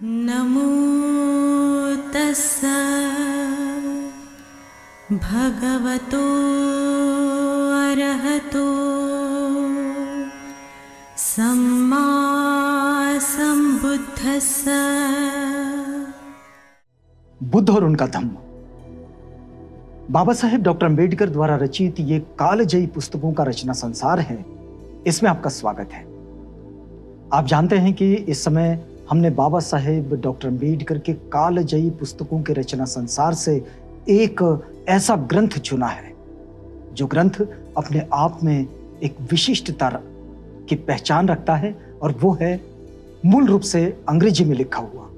नमो तस्सा भगवतो अरहतो सम्मा संबुद्धस्सा। बुद्ध और उनका धम्म। बाबा साहेब डॉक्टर अम्बेडकर द्वारा रचित ये कालजयी पुस्तकों का रचना संसार है, इसमें आपका स्वागत है। आप जानते हैं कि इस समय हमने बाबा साहेब डॉक्टर अम्बेडकर के कालजयी पुस्तकों के रचना संसार से एक ऐसा ग्रंथ चुना है जो ग्रंथ अपने आप में एक विशिष्टता की पहचान रखता है, और वो है मूल रूप से अंग्रेजी में लिखा हुआ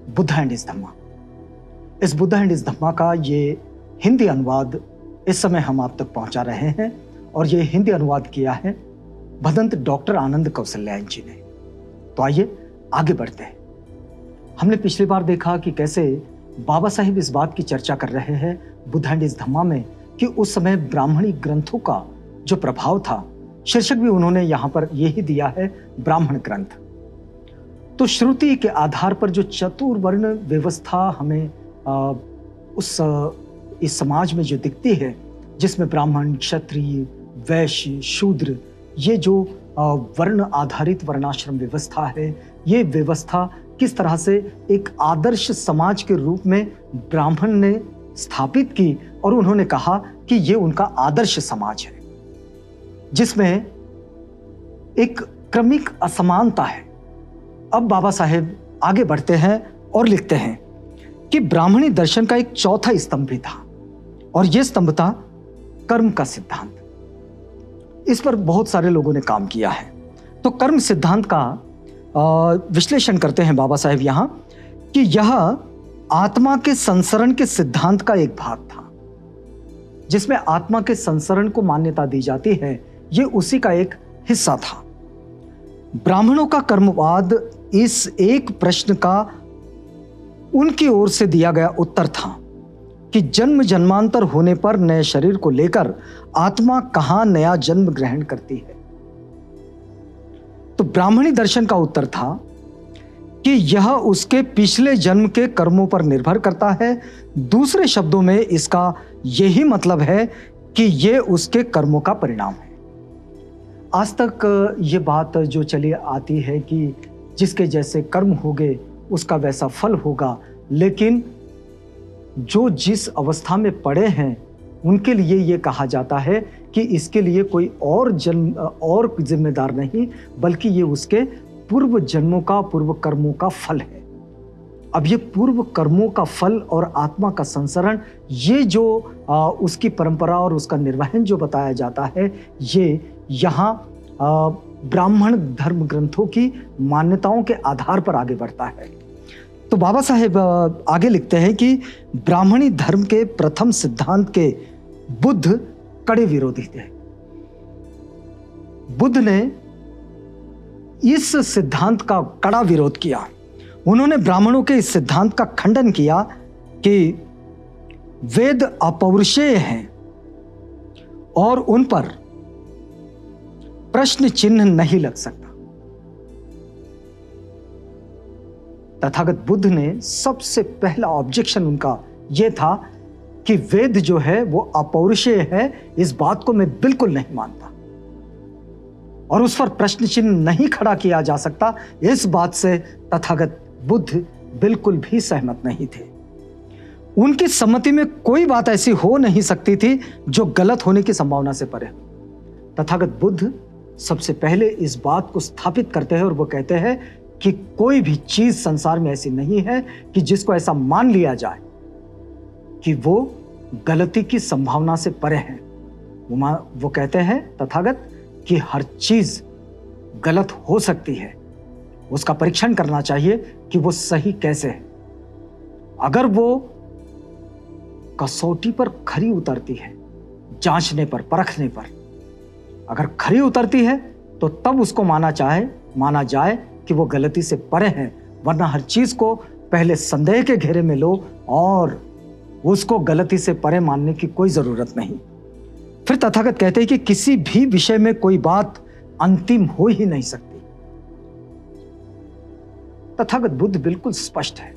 बुद्ध एंड हिज धम्मा। इस बुद्ध एंड हिज धम्मा का ये हिंदी अनुवाद इस समय हम आप तक पहुंचा रहे हैं, और ये हिंदी अनुवाद किया है भदंत डॉक्टर आनंद कौशल्यायन जी ने। तो आइए आगे बढ़ते हैं। हमने पिछली बार देखा कि कैसे बाबा साहिब इस बात की चर्चा कर रहे हैं बुद्ध एंड हिज धम्मा में कि उस समय ब्राह्मणी ग्रंथों का जो प्रभाव था, शीर्षक भी उन्होंने यहां पर यही दिया है, ब्राह्मण ग्रंथ। तो श्रुति के आधार पर जो चतुर्वर्ण व्यवस्था हमें इस समाज में जो दिखती है, जिसमें ब्राह्मण, क्षत्रिय, वैश्य, शूद्र, ये जो वर्ण आधारित वर्णाश्रम व्यवस्था है, ये व्यवस्था किस तरह से एक आदर्श समाज के रूप में ब्राह्मण ने स्थापित की, और उन्होंने कहा कि ये उनका आदर्श समाज है जिसमें एक क्रमिक असमानता है। अब बाबा साहेब आगे बढ़ते हैं और लिखते हैं कि ब्राह्मणी दर्शन का एक चौथा स्तंभ भी था, और यह स्तंभ था कर्म का सिद्धांत। इस पर बहुत सारे लोगों ने काम किया है। तो कर्म सिद्धांत का विश्लेषण करते हैं बाबा साहेब यहां कि यह आत्मा के संसरण के सिद्धांत का एक भाग था, जिसमें आत्मा के संसरण को मान्यता दी जाती है। यह उसी का एक हिस्सा था। ब्राह्मणों का कर्मवाद इस एक प्रश्न का उनकी ओर से दिया गया उत्तर था कि जन्म जन्मांतर होने पर नए शरीर को लेकर आत्मा कहां नया जन्म ग्रहण करती है। तो ब्राह्मणी दर्शन का उत्तर था कि यह उसके पिछले जन्म के कर्मों पर निर्भर करता है। दूसरे शब्दों में इसका यही मतलब है कि यह उसके कर्मों का परिणाम है। आज तक ये बात जो चली आती है कि जिसके जैसे कर्म होंगे उसका वैसा फल होगा, लेकिन जो जिस अवस्था में पड़े हैं उनके लिए ये कहा जाता है कि इसके लिए कोई और जन्म और जिम्मेदार नहीं, बल्कि ये उसके पूर्व जन्मों का, पूर्व कर्मों का फल है। अब ये पूर्व कर्मों का फल और आत्मा का संसरण, ये जो उसकी परंपरा और उसका निर्वहन जो बताया जाता है, ये यहाँ ब्राह्मण धर्म ग्रंथों की मान्यताओं के आधार पर आगे बढ़ता है। तो बाबा साहेब आगे लिखते हैं कि ब्राह्मणी धर्म के प्रथम सिद्धांत के बुद्ध कड़े विरोधी थे। बुद्ध ने इस सिद्धांत का कड़ा विरोध किया। उन्होंने ब्राह्मणों के इस सिद्धांत का खंडन किया कि वेद अपौरुषेय हैं और उन पर प्रश्न चिन्ह नहीं लग सकता। तथागत बुद्ध ने सबसे पहला ऑब्जेक्शन उनका यह था कि वेद जो है वो अपौरुषेय है, इस बात को मैं बिल्कुल नहीं मानता, और उस पर प्रश्न चिन्ह नहीं खड़ा किया जा सकता। इस बात से तथागत बुद्ध बिल्कुल भी सहमत नहीं थे। उनकी सम्मति में कोई बात ऐसी हो नहीं सकती थी जो गलत होने की संभावना से परे। तथागत बुद्ध सबसे पहले इस बात को स्थापित करते हैं, और वो कहते हैं कि कोई भी चीज संसार में ऐसी नहीं है कि जिसको ऐसा मान लिया जाए कि वो गलती की संभावना से परे है। वो कहते हैं तथागत कि हर चीज गलत हो सकती है, उसका परीक्षण करना चाहिए कि वो सही कैसे है। अगर वो कसौटी पर खरी उतरती है, जांचने पर, परखने पर अगर खरी उतरती है, तो तब उसको माना जाए कि वो गलती से परे है, वरना हर चीज को पहले संदेह के घेरे में लो और उसको गलती से परे मानने की कोई जरूरत नहीं। फिर तथागत कहते हैं कि किसी भी विषय में कोई बात अंतिम हो ही नहीं सकती। तथागत बुद्ध बिल्कुल स्पष्ट है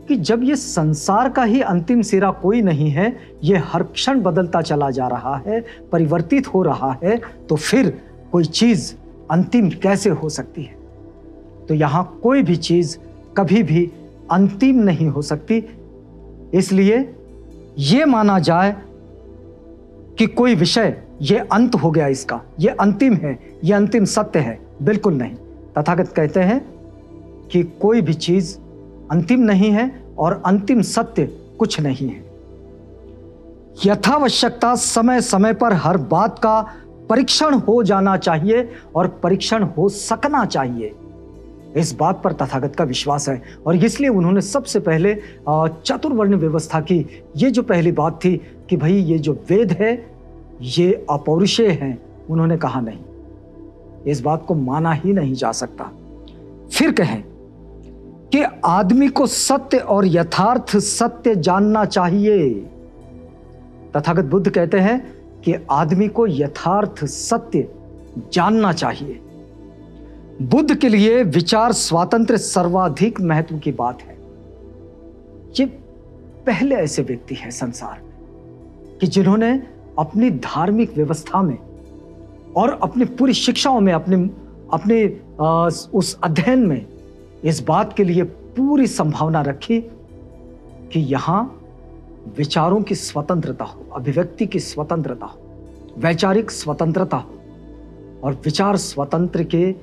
कि जब ये संसार का ही अंतिम सिरा कोई नहीं है, ये हर क्षण बदलता चला जा रहा है, परिवर्तित हो रहा है, तो फिर कोई चीज अंतिम कैसे हो सकती है? तो यहां कोई भी चीज कभी भी अंतिम नहीं हो सकती। इसलिए ये माना जाए कि कोई विषय ये अंत हो गया, इसका ये अंतिम है, ये अंतिम सत्य है, बिल्कुल नहीं। तथागत कहते हैं कि कोई भी चीज अंतिम नहीं है और अंतिम सत्य कुछ नहीं है। यथावश्यकता समय समय पर हर बात का परीक्षण हो जाना चाहिए और परीक्षण हो सकना चाहिए, इस बात पर तथागत का विश्वास है। और इसलिए उन्होंने सबसे पहले चतुर्वर्ण व्यवस्था की ये जो पहली बात थी कि भाई ये जो वेद है ये अपौरुषेय है, उन्होंने कहा नहीं, इस बात को माना ही नहीं जा सकता। फिर कहें कि आदमी को सत्य और यथार्थ सत्य जानना चाहिए। तथागत बुद्ध कहते हैं कि आदमी को यथार्थ सत्य जानना चाहिए। बुद्ध के लिए विचार स्वातंत्र्य सर्वाधिक महत्व की बात है। ये पहले ऐसे व्यक्ति हैं संसार में कि जिन्होंने अपनी धार्मिक व्यवस्था में और अपनी पूरी शिक्षाओं में, अपने उस अध्ययन में इस बात के लिए पूरी संभावना रखी कि यहां विचारों की स्वतंत्रता हो, अभिव्यक्ति की स्वतंत्रता हो, वैचारिक स्वतंत्रता हो, और विचार स्वतंत्र के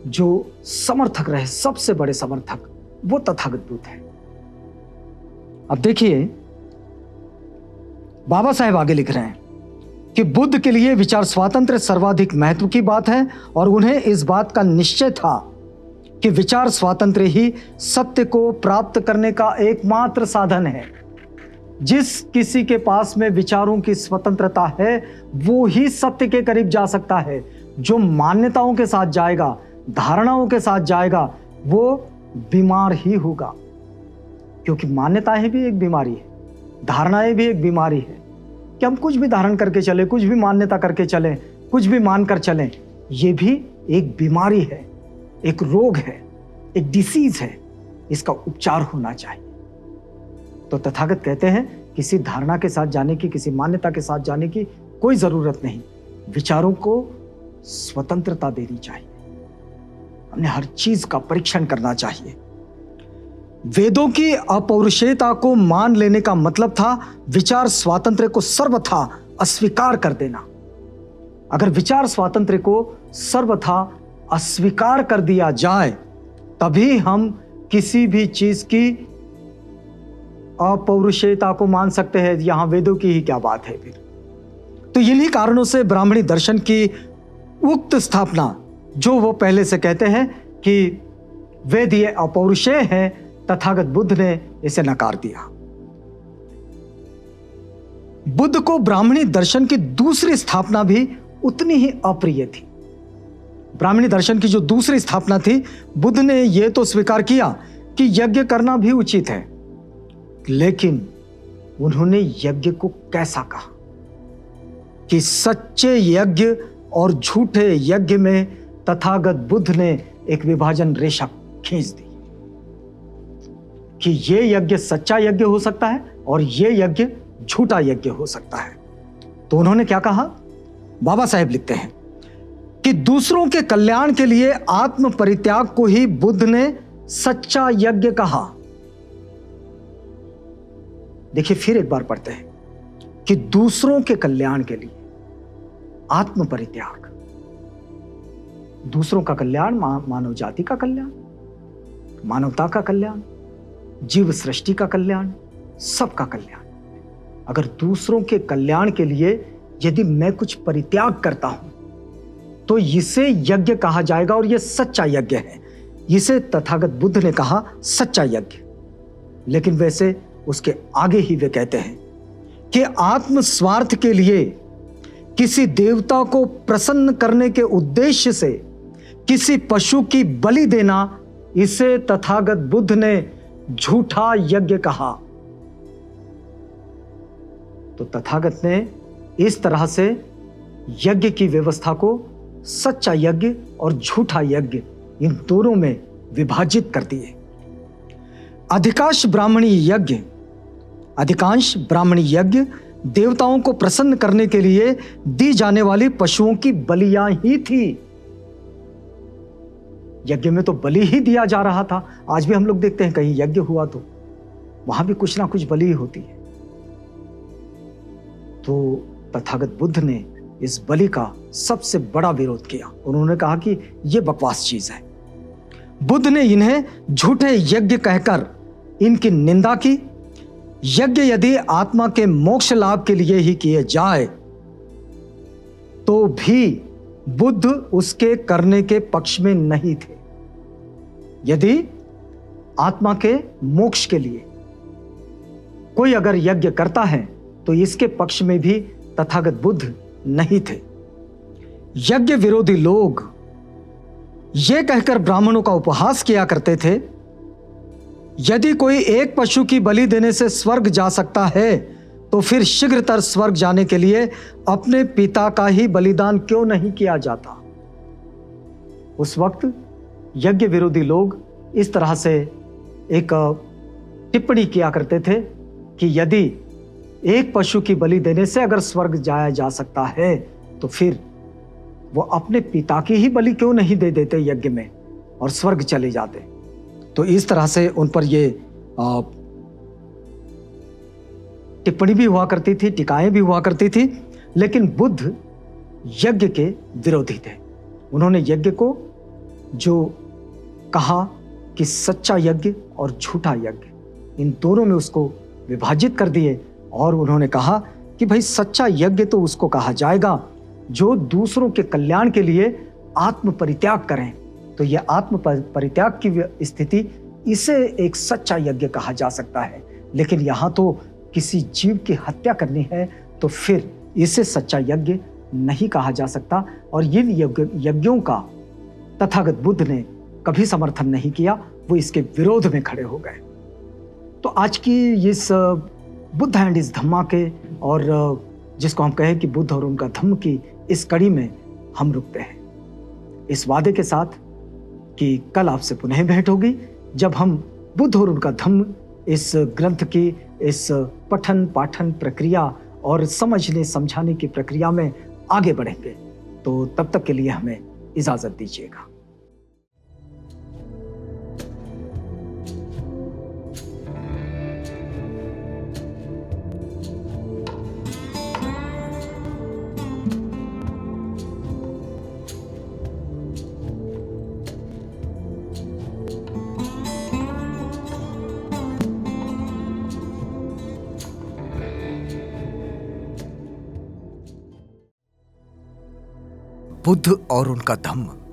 जो समर्थक रहे, सबसे बड़े समर्थक, वो तथागत बुद्ध है। अब देखिए बाबा साहेब आगे लिख रहे हैं कि बुद्ध के लिए विचार स्वातंत्र्य सर्वाधिक महत्व की बात है और उन्हें इस बात का निश्चय था कि विचार स्वातंत्र्य ही सत्य को प्राप्त करने का एकमात्र साधन है। जिस किसी के पास में विचारों की स्वतंत्रता है वो ही सत्य के करीब जा सकता है। जो मान्यताओं के साथ जाएगा, धारणाओं के साथ जाएगा, वो बीमार ही होगा, क्योंकि मान्यताएं भी एक बीमारी है, धारणाएं भी एक बीमारी है कि हम कुछ भी धारण करके चले, कुछ भी मान्यता करके चलें, कुछ भी मानकर चलें, ये भी एक बीमारी है, एक रोग है, एक डिसीज है। इसका उपचार होना चाहिए। तो तथागत कहते हैं किसी धारणा के साथ जाने की, किसी मान्यता के साथ जाने की कोई जरूरत नहीं। विचारों को स्वतंत्रता देनी चाहिए, हमने हर चीज का परीक्षण करना चाहिए। वेदों की अपौरुषेयता को मान लेने का मतलब था विचार स्वातंत्र्य को सर्वथा अस्वीकार कर देना। अगर विचार स्वातंत्र्य को सर्वथा अस्वीकार कर दिया जाए तभी हम किसी भी चीज की अपौरुषेयता को मान सकते हैं। यहां वेदों की ही क्या बात है फिर? तो इन्हीं कारणों से ब्राह्मणी दर्शन की उक्त स्थापना, जो वो पहले से कहते हैं कि वेद ये अपौरुषेय है, तथागत बुद्ध ने इसे नकार दिया। बुद्ध को ब्राह्मणी दर्शन की दूसरी स्थापना भी उतनी ही अप्रिय थी। ब्राह्मणी दर्शन की जो दूसरी स्थापना थी, बुद्ध ने यह तो स्वीकार किया कि यज्ञ करना भी उचित है, लेकिन उन्होंने यज्ञ को कैसा कहा कि सच्चे यज्ञ और झूठे यज्ञ में तथागत बुद्ध ने एक विभाजन रेखा खींच दी कि ये यज्ञ सच्चा यज्ञ हो सकता है और ये यज्ञ झूठा यज्ञ हो सकता है। तो उन्होंने क्या कहा? बाबा साहेब लिखते हैं कि दूसरों के कल्याण के लिए आत्म परित्याग को ही बुद्ध ने सच्चा यज्ञ कहा। देखिए फिर एक बार पढ़ते हैं कि दूसरों के कल्याण के लिए आत्म परित्याग, दूसरों का कल्याण, मानव जाति का कल्याण, मानवता का कल्याण, जीव सृष्टि का कल्याण, सबका कल्याण। अगर दूसरों के कल्याण के लिए यदि मैं कुछ परित्याग करता हूं तो इसे यज्ञ कहा जाएगा और यह सच्चा यज्ञ है। इसे तथागत बुद्ध ने कहा सच्चा यज्ञ। लेकिन वैसे उसके आगे ही वे कहते हैं कि आत्म स्वार्थ के लिए किसी देवता को प्रसन्न करने के उद्देश्य से किसी पशु की बलि देना, इसे तथागत बुद्ध ने झूठा यज्ञ कहा। तो तथागत ने इस तरह से यज्ञ की व्यवस्था को सच्चा यज्ञ और झूठा यज्ञ, इन दोनों में विभाजित कर दिए। अधिकांश ब्राह्मणी यज्ञ देवताओं को प्रसन्न करने के लिए दी जाने वाली पशुओं की बलियां ही थी। यज्ञ में तो बलि ही दिया जा रहा था। आज भी हम लोग देखते हैं कहीं यज्ञ हुआ तो वहां भी कुछ ना कुछ बलि होती है। तो तथागत बुद्ध ने इस बलि का सबसे बड़ा विरोध किया। उन्होंने कहा कि यह बकवास चीज है। बुद्ध ने इन्हें झूठे यज्ञ कहकर इनकी निंदा की। यज्ञ यदि आत्मा के मोक्ष लाभ के लिए ही किए जाए तो भी बुद्ध उसके करने के पक्ष में नहीं थे। यदि आत्मा के मोक्ष के लिए कोई अगर यज्ञ करता है तो इसके पक्ष में भी तथागत बुद्ध नहीं थे। यज्ञ विरोधी लोग यह कहकर ब्राह्मणों का उपहास किया करते थे, यदि कोई एक पशु की बलि देने से स्वर्ग जा सकता है तो फिर शीघ्रतर स्वर्ग जाने के लिए अपने पिता का ही बलिदान क्यों नहीं किया जाता। उस वक्त यज्ञ विरोधी लोग इस तरह से एक टिप्पणी किया करते थे कि यदि एक पशु की बलि देने से अगर स्वर्ग जाया जा सकता है तो फिर वो अपने पिता की ही बलि क्यों नहीं दे देते यज्ञ में और स्वर्ग चले जाते। तो इस तरह से उन पर ये टिप्पणी भी हुआ करती थी, टीकाएं भी हुआ करती थी। लेकिन बुद्ध यज्ञ के विरोधी थे। उन्होंने यज्ञ को जो कहा कि सच्चा यज्ञ और झूठा यज्ञ, इन दोनों में उसको विभाजित कर दिए और उन्होंने कहा कि भाई सच्चा यज्ञ तो उसको कहा जाएगा जो दूसरों के कल्याण के लिए आत्म परित्याग करें। तो यह आत्म परित्याग की स्थिति, इसे एक सच्चा यज्ञ कहा जा सकता है। लेकिन यहां तो किसी जीव की हत्या करनी है तो फिर इसे सच्चा यज्ञ नहीं कहा जा सकता। और इन यज्ञों का तथागत बुद्ध ने कभी समर्थन नहीं किया, वो इसके विरोध में खड़े हो गए। तो आज की इस बुद्ध एंड इस धम्मा के, और जिसको हम कहें कि बुद्ध और उनका धम्म की इस कड़ी में हम रुकते हैं, इस वादे के साथ कि कल आपसे पुनः भेंट होगी जब हम बुद्ध और उनका धम्म इस ग्रंथ की इस पठन पाठन प्रक्रिया और समझने समझाने की प्रक्रिया में आगे बढ़ेंगे। तो तब तक के लिए हमें इजाजत दीजिएगा। बुद्ध और उनका धम्म।